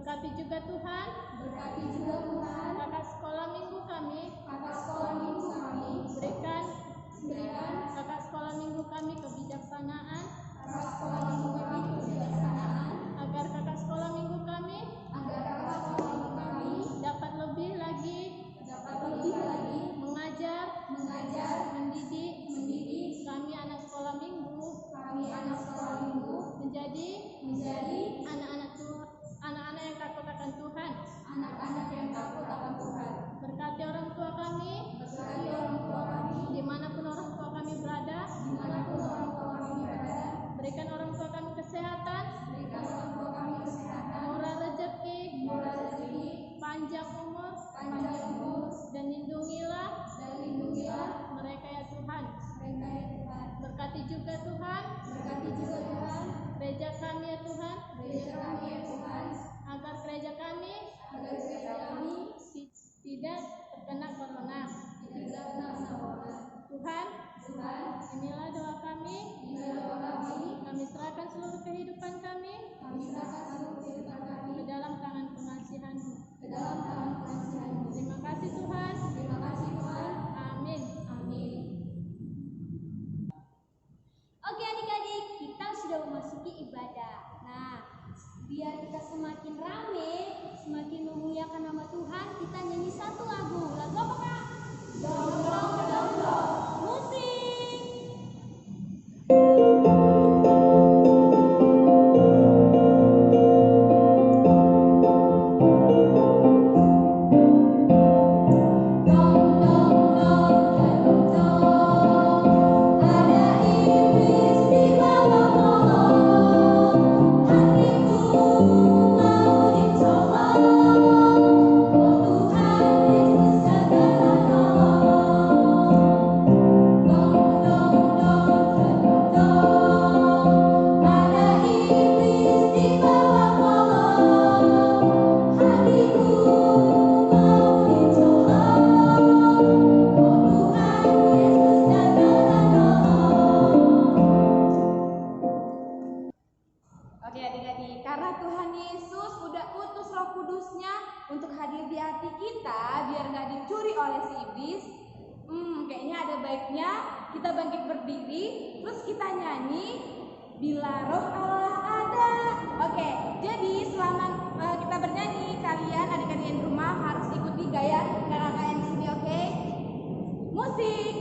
Berkati juga Tuhan kakak sekolah minggu kami. Berikan kakak sekolah minggu kami kebijaksanaan. Agar kakak sekolah minggu kami dapat lebih lagi mengajar, mendidik kami anak sekolah minggu menjadi anak-anak yang takut akan Tuhan. Berkati orang tua kami dimanapun orang tua kami berada. Berikan orang tua kami kesehatan, murah rezeki, panjang umur, dan lindungilah mereka ya Tuhan. Berkati juga Tuhan gereja kami ya Tuhan, agar gereja kami tidak terkena corona. Tuhan, inilah doa kami. Kami serahkan seluruh kehidupan kami ke dalam tangan pengasihan-Mu. Terima kasih Tuhan. Amin. Oke adik-adik, kita sudah memasuki ibadah. Nah, biar kita semakin rame, semakin memuliakan nama Tuhan, kita nyanyi satu lagu. Lagu apa Kak? Dong dong dong dong. Musik. Oke adik-adik, karena Tuhan Yesus udah utus Roh Kudusnya untuk hadir di hati kita biar gak dicuri oleh si iblis. Kayaknya ada baiknya kita bangkit berdiri, terus kita nyanyi Bila Roh Allah Ada. Oke, jadi selama kita bernyanyi, kalian adik-adik yang di rumah harus ikuti gaya kakak yang di sini, oke? Musik.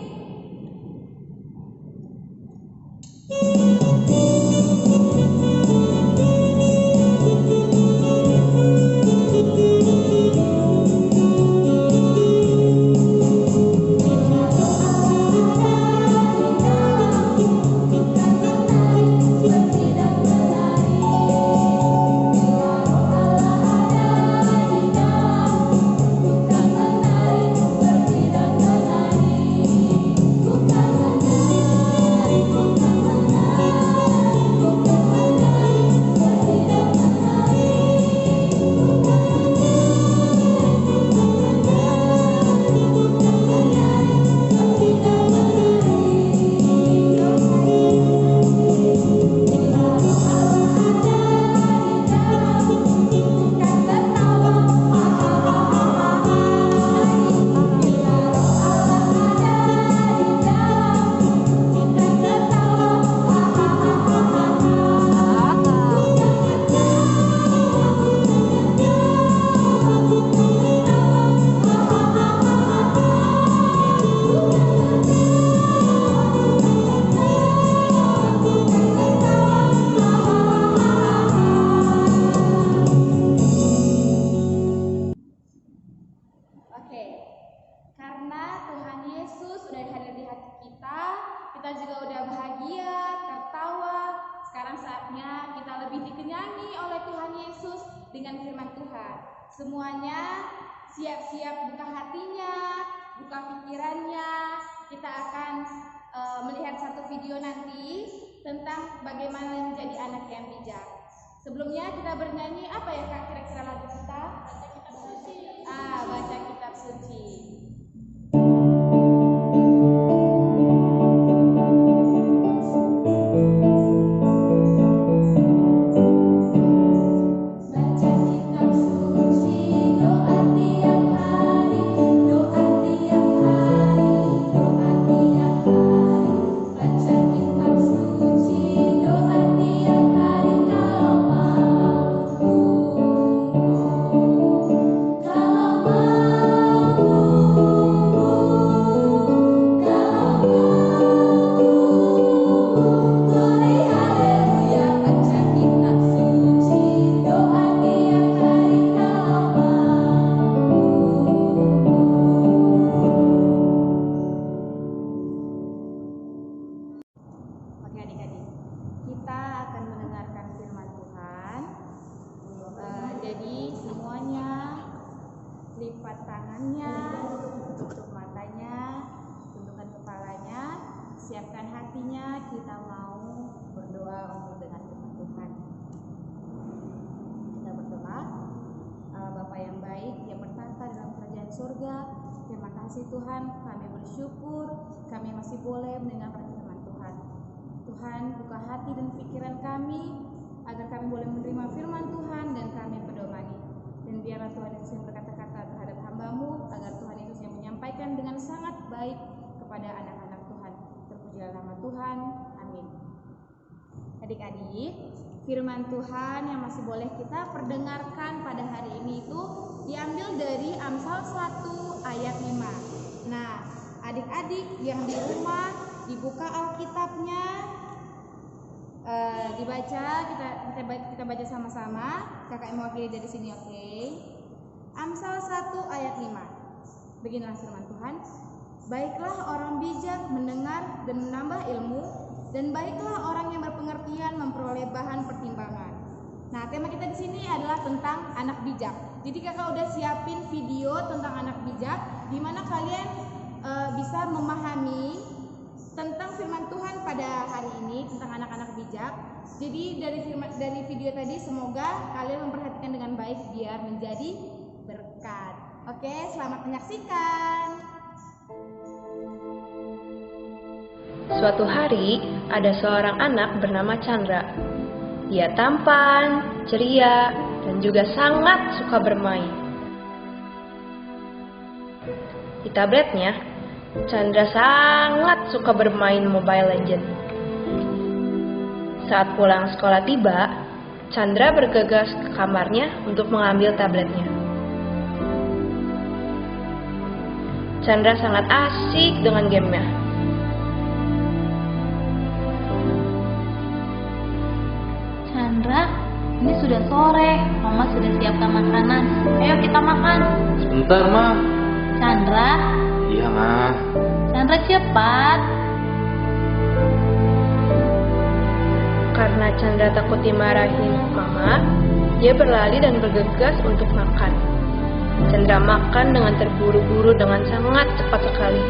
Kita juga udah bahagia, tertawa. Sekarang saatnya kita lebih dikenyangi oleh Tuhan Yesus dengan firman Tuhan. Semuanya siap-siap buka hatinya, buka pikirannya. Kita akan melihat satu video nanti tentang bagaimana menjadi anak yang bijak. Sebelumnya kita bernyanyi apa ya Kak, kira-kira lagu kita? Baca kitab suci. Baca kitab suci. Baca kitab Adik-adik semuanya lipat tangannya, tutup matanya, tundukkan kepalanya, siapkan hatinya, kita mau berdoa untuk dengan firman Tuhan. Kita berdoa. Bapa yang baik yang bertata dalam kerajaan surga, terima kasih Tuhan, kami bersyukur kami masih boleh mendengarkan firman Tuhan. Tuhan, buka hati dan pikiran kami agar kami boleh menerima firman Tuhan dan kami pedomani. Dan biarlah Tuhan Yesus yang berkata-kata terhadap hamba-Mu, agar Tuhan Yesus yang menyampaikan dengan sangat baik kepada anak-anak Tuhan. Terpujilah nama Tuhan. Amin. Adik-adik, firman Tuhan yang masih boleh kita perdengarkan pada hari ini itu diambil dari Amsal 1 ayat 5. Nah, adik-adik yang di rumah dibuka Alkitabnya, dibaca, kita baca sama-sama. Kakak mewakili dari sini, oke? Amsal 1 ayat 5. Beginilah firman Tuhan. Baiklah orang bijak mendengar dan menambah ilmu, dan baiklah orang yang berpengertian memperoleh bahan pertimbangan. Nah, tema kita di sini adalah tentang anak bijak. Jadi kakak udah siapin video tentang anak bijak, di mana kalian bisa memahami tentang firman Tuhan pada hari ini tentang anak-anak bijak. Jadi dari video tadi semoga kalian memperhatikan dengan baik biar menjadi berkat. Oke, selamat menyaksikan. Suatu hari, ada seorang anak bernama Chandra. Dia tampan, ceria, dan juga sangat suka bermain. Di tabletnya, Chandra sangat suka bermain Mobile Legends. Saat pulang sekolah tiba, Chandra bergegas ke kamarnya untuk mengambil tabletnya. Chandra sangat asik dengan gamenya. Chandra, ini sudah sore. Mama sudah siapkan makanan. Ayo kita makan. Sebentar, Ma. Chandra. Iya, Ma. Chandra cepat. Karena Chandra takut dimarahin Mama, dia berlari dan bergegas untuk makan. Chandra makan dengan terburu-buru dengan sangat cepat sekali.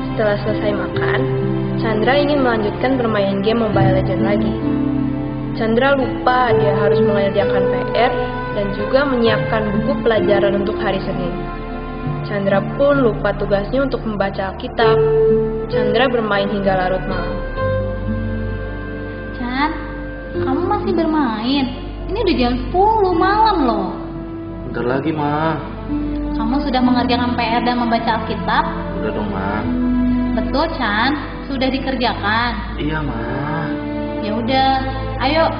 Setelah selesai makan, Chandra ingin melanjutkan bermain game Mobile Legends lagi. Chandra lupa dia harus mengerjakan PR dan juga menyiapkan buku pelajaran untuk hari Senin. Chandra pun lupa tugasnya untuk membaca Alkitab. Chandra bermain hingga larut malam. Chan, kamu masih bermain? Ini udah jam 10 malam loh. Bentar lagi, Ma. Kamu sudah mengerjakan PR dan membaca Alkitab? Udah dong, Ma. Betul, Chan. Sudah dikerjakan. Iya, Ma. Ya udah, ayo.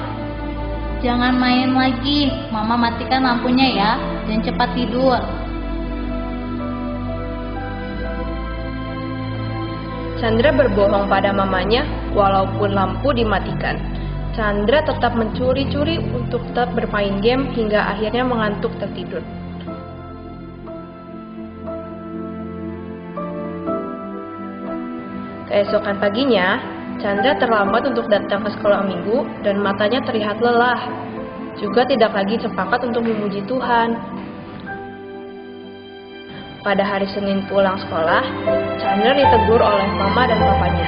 Jangan main lagi. Mama matikan lampunya ya, dan cepat tidur. Chandra berbohong pada mamanya walaupun lampu dimatikan. Chandra tetap mencuri-curi untuk tetap bermain game hingga akhirnya mengantuk tertidur. Keesokan paginya, Chandra terlambat untuk datang ke sekolah minggu dan matanya terlihat lelah. Juga tidak lagi sepakat untuk memuji Tuhan. Pada hari Senin pulang sekolah, Chandra ditegur oleh mama dan papanya.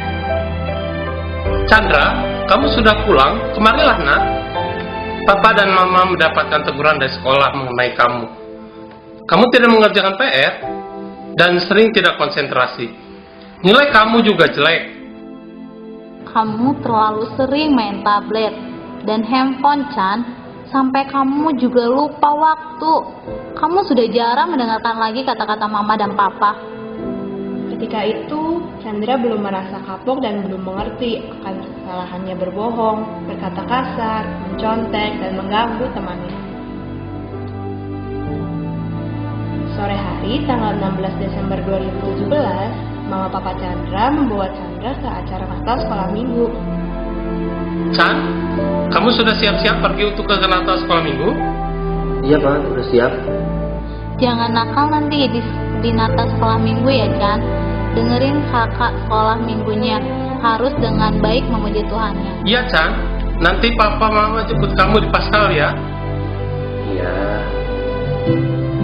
Chandra, kamu sudah pulang? Kemarilah, Nak. Papa dan Mama mendapatkan teguran dari sekolah mengenai kamu. Kamu tidak mengerjakan PR dan sering tidak konsentrasi. Nilai kamu juga jelek. Kamu terlalu sering main tablet dan handphone, Chan. Sampai kamu juga lupa waktu. Kamu sudah jarang mendengarkan lagi kata-kata mama dan papa. Ketika itu, Chandra belum merasa kapok dan belum mengerti akan kesalahannya berbohong, berkata kasar, mencontek, dan mengganggu temannya. Sore hari, tanggal 16 Desember 2017, Mama Papa Chandra membawa Chandra ke acara Natal sekolah minggu. Chan, kamu sudah siap-siap pergi untuk ke Natal sekolah minggu? Iya, Pak. Udah siap. Jangan nakal nanti di Natal sekolah minggu ya, Chan. Dengerin kakak sekolah minggunya. Harus dengan baik memuji Tuhannya. Iya, Chan. Nanti Papa Mama jemput kamu di Paskal ya. Iya.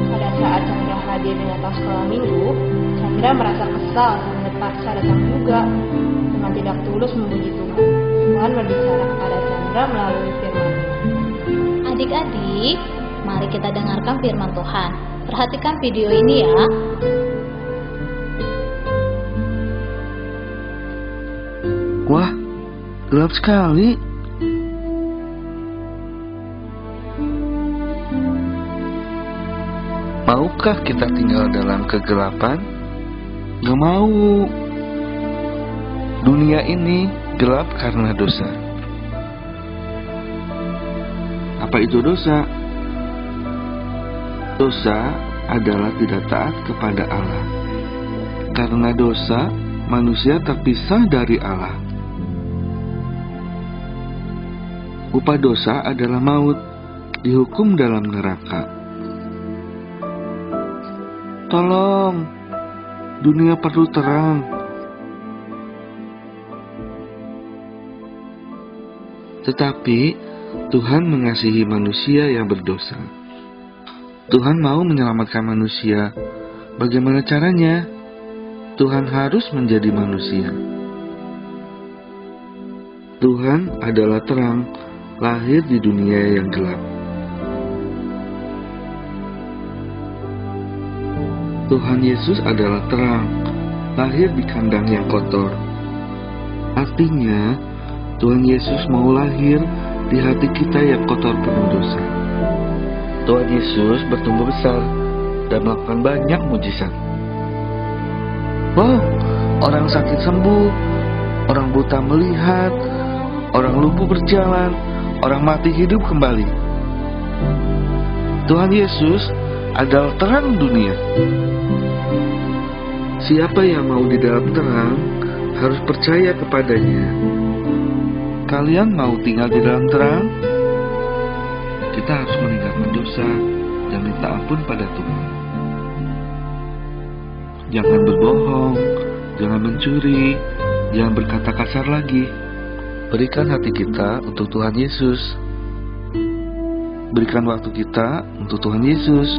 Pada saat Chandra hadir di Natal sekolah minggu, Chandra merasa kesal dan terpaksa datang juga dengan tidak tulus memuji Tuhan. Tuhan berbicara kepada Chandra melalui firman. Adik-adik, mari kita dengarkan firman Tuhan. Perhatikan video ini ya. Wah, gelap sekali. Maukah kita tinggal dalam kegelapan? Gak mau. Dunia ini gelap karena dosa. Apa itu dosa? Dosa adalah tidak taat kepada Allah. Karena dosa, manusia terpisah dari Allah. Upah dosa adalah maut, dihukum dalam neraka. Tolong, dunia perlu terang. Tetapi Tuhan mengasihi manusia yang berdosa. Tuhan mau menyelamatkan manusia. Bagaimana caranya? Tuhan harus menjadi manusia. Tuhan adalah terang, lahir di dunia yang gelap. Tuhan Yesus adalah terang, lahir di kandang yang kotor. Artinya, Tuhan Yesus mau lahir di hati kita yang kotor penuh dosa. Tuhan Yesus bertumbuh besar dan melakukan banyak mujizat. Wow, orang sakit sembuh, orang buta melihat, orang lumpuh berjalan, orang mati hidup kembali. Tuhan Yesus adalah terang dunia. Siapa yang mau di dalam terang harus percaya kepadanya. Kalian mau tinggal di dalam terang? Kita harus meninggalkan dosa dan minta ampun pada Tuhan. Jangan berbohong, jangan mencuri, jangan berkata kasar lagi. Berikan hati kita untuk Tuhan Yesus. Berikan waktu kita untuk Tuhan Yesus.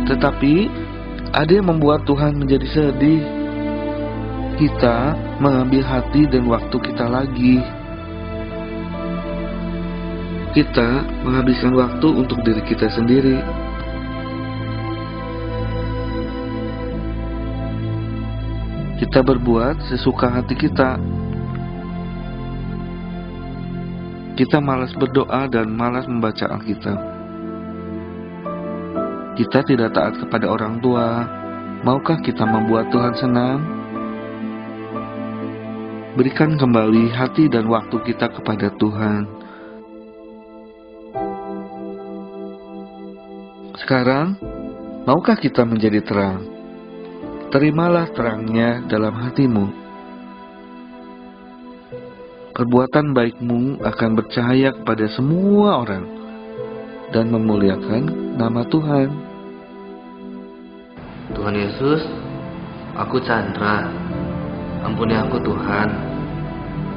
Tetapi ada yang membuat Tuhan menjadi sedih. Kita mengambil hati dan waktu kita lagi. Kita menghabiskan waktu untuk diri kita sendiri. Kita berbuat sesuka hati kita. Kita malas berdoa dan malas membaca Alkitab. Kita tidak taat kepada orang tua. Maukah kita membuat Tuhan senang? Berikan kembali hati dan waktu kita kepada Tuhan. Sekarang, maukah kita menjadi terang? Terimalah terangnya dalam hatimu. Perbuatan baikmu akan bercahaya kepada semua orang dan memuliakan nama Tuhan. Tuhan Yesus, aku Chandra. Ampuni aku Tuhan.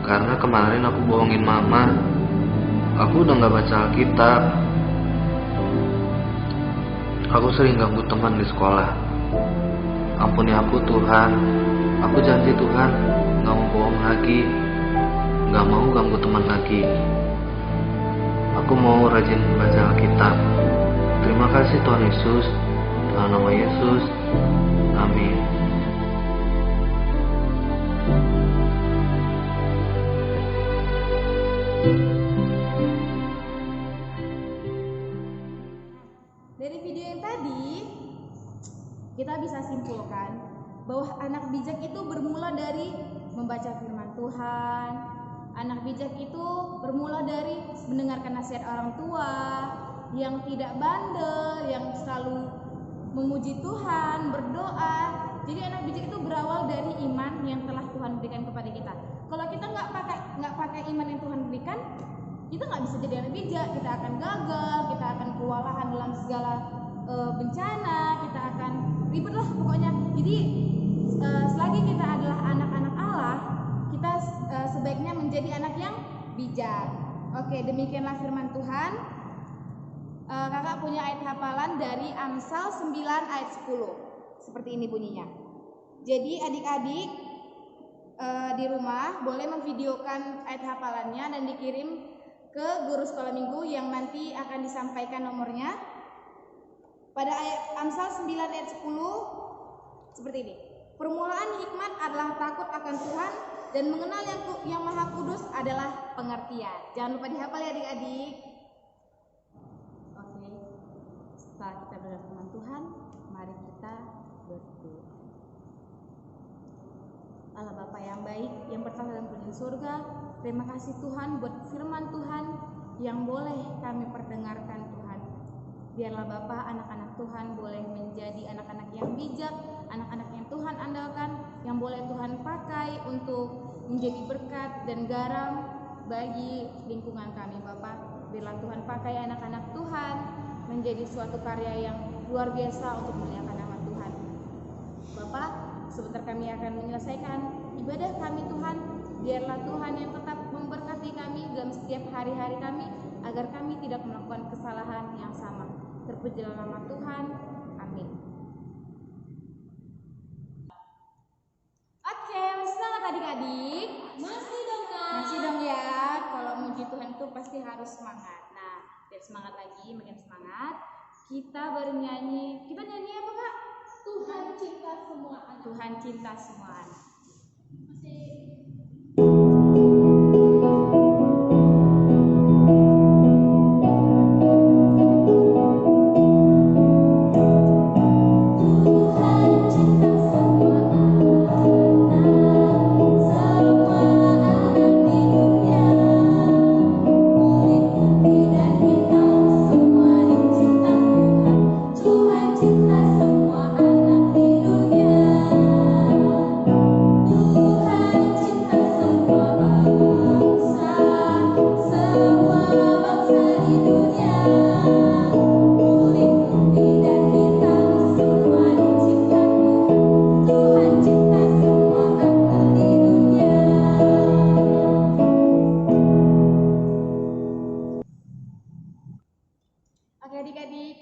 Karena kemarin aku bohongin mama. Aku udah gak baca Alkitab. Aku sering ganggu teman di sekolah. Ampuni aku Tuhan. Aku janji Tuhan gak mau bohong lagi, gak mau ganggu teman lagi. Aku mau rajin baca Alkitab. Terima kasih Tuhan Yesus. Dalam nama Yesus, amin. Dari video yang tadi, kita bisa simpulkan bahwa anak bijak itu bermula dari membaca firman Tuhan. Anak bijak itu bermula dari mendengarkan nasihat orang tua, yang tidak bandel, yang selalu memuji Tuhan, berdoa. Jadi anak bijak itu berawal dari iman yang telah Tuhan berikan kepada kita. Kalau kita nggak pakai iman yang Tuhan berikan, kita nggak bisa jadi anak bijak. Kita akan gagal, kita akan kewalahan dalam segala bencana, kita akan ribet lah pokoknya. Jadi selagi kita adalah anak-anak Allah, kita sebaiknya menjadi anak yang bijak. Oke, demikianlah firman Tuhan. Kakak punya ayat hafalan dari Amsal 9 ayat 10. Seperti ini bunyinya. Jadi adik-adik di rumah boleh memvideokan ayat hafalannya dan dikirim ke guru sekolah minggu yang nanti akan disampaikan nomornya. Pada ayat Amsal 9 ayat 10 seperti ini. Permulaan hikmat adalah takut akan Tuhan dan mengenal yang Maha Kudus adalah pengertian. Jangan lupa dihafal ya adik-adik. Oke. Setelah kita belajar firman Tuhan, mari kita berdoa. Allah Bapa yang baik, yang bertata dalam kerajaan surga, terima kasih Tuhan buat firman Tuhan yang boleh kami perdengarkan Tuhan. Biarlah Bapa, anak-anak Tuhan boleh menjadi anak-anak yang bijak, anak-anak yang Tuhan andalkan, yang boleh Tuhan pakai untuk menjadi berkat dan garam bagi lingkungan kami Bapa. Biarlah Tuhan pakai anak-anak Tuhan menjadi suatu karya yang luar biasa untuk memuliakan nama Tuhan. Bapa, sebentar kami akan menyelesaikan ibadah kami Tuhan. Biarlah Tuhan yang tetap memberkati kami dalam setiap hari-hari kami, agar kami tidak melakukan kesalahan yang sama. Terpujilah nama Tuhan. Amin. Oke, masih semangat adik-adik? Masih dong Kak. Masih dong ya. Kalau muji Tuhan itu pasti harus semangat. Nah, biar semangat lagi, makin semangat. Kita baru nyanyi. Kita nyanyi apa Kak? Tuhan cinta semua anak. Tuhan cinta semua anak. Oke adik-adik,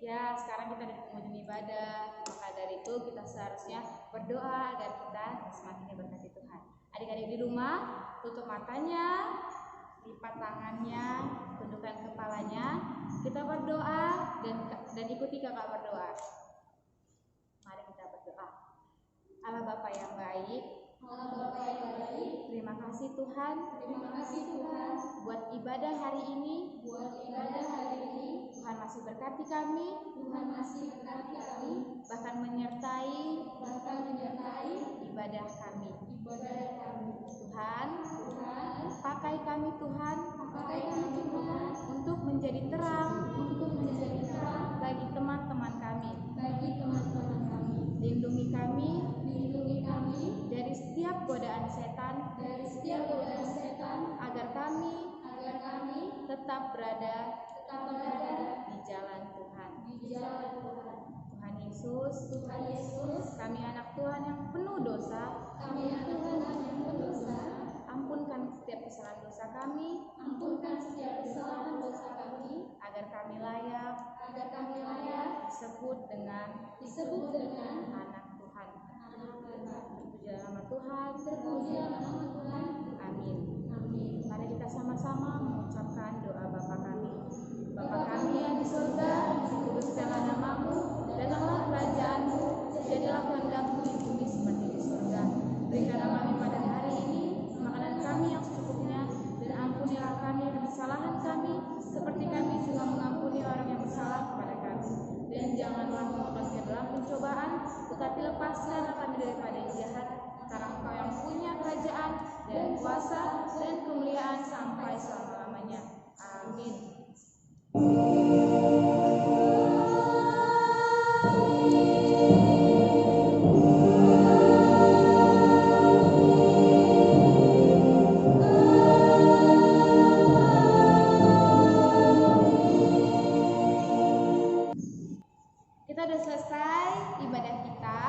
ya sekarang kita di penghujung ibadah. Maka dari itu kita seharusnya berdoa agar kita semakin diberkati Tuhan. Adik-adik di rumah, tutup matanya, lipat tangannya, tundukkan kepalanya. Kita berdoa dan ikuti kakak berdoa. Mari kita berdoa. Allah Bapa yang baik, terima kasih Tuhan. Buat ibadah hari ini, Tuhan masih berkati kami, bahkan menyertai ibadah kami. Tuhan, pakai kami Tuhan, untuk menjadi terang, bagi teman-teman kami. Lindungi kami dari setiap godaan setan, agar kami tetap berada di jalan Tuhan. Tuhan Yesus, kami anak Tuhan yang penuh dosa. Ampunkan setiap kesalahan dosa kami, agar kami layak disebut dengan anak Tuhan. Terpujilah nama Tuhan. Amin. Mari kita sama-sama mengucapkan doa Bapa kami. Bapa kami yang di surga, dikuduskanlah namamu, datanglah kerajaanmu, jadilah kehendakmu di bumi seperti di surga. Berikanlah kami pada hari ini makanan kami yang secukupnya, dan ampunilah kami kesalahan kami, seperti kami juga mengampuni orang yang bersalah kepada kami. Dan janganlah membawa kami dalam pencobaan, tetapi lepaskanlah kami daripada yang jahat, karena Engkau yang punya kerajaan dan kuasa dan kemuliaan sampai selama-lamanya. Amin. Kita udah selesai ibadah kita.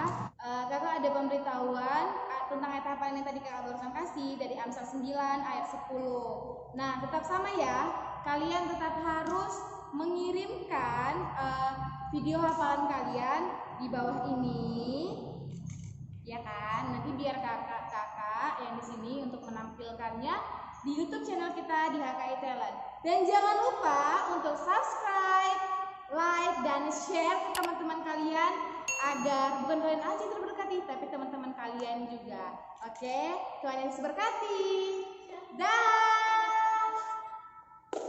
Kakak ada pemberitahuan tentang ayat hafalan yang tadi kakak barusan kasih dari Amsal 9 ayat 10. Nah, tetap sama ya, kalian tetap harus mengirimkan video hafalan kalian di bawah ini, ya kan? Nanti biar kakak-kakak yang di sini untuk menampilkannya di YouTube channel kita di HKI Talent. Dan jangan lupa untuk subscribe, like, dan share ke teman-teman kalian agar bukan kalian aja yang terberkati, tapi teman-teman kalian juga. Oke, Tuhan Yesus berkati. Dah.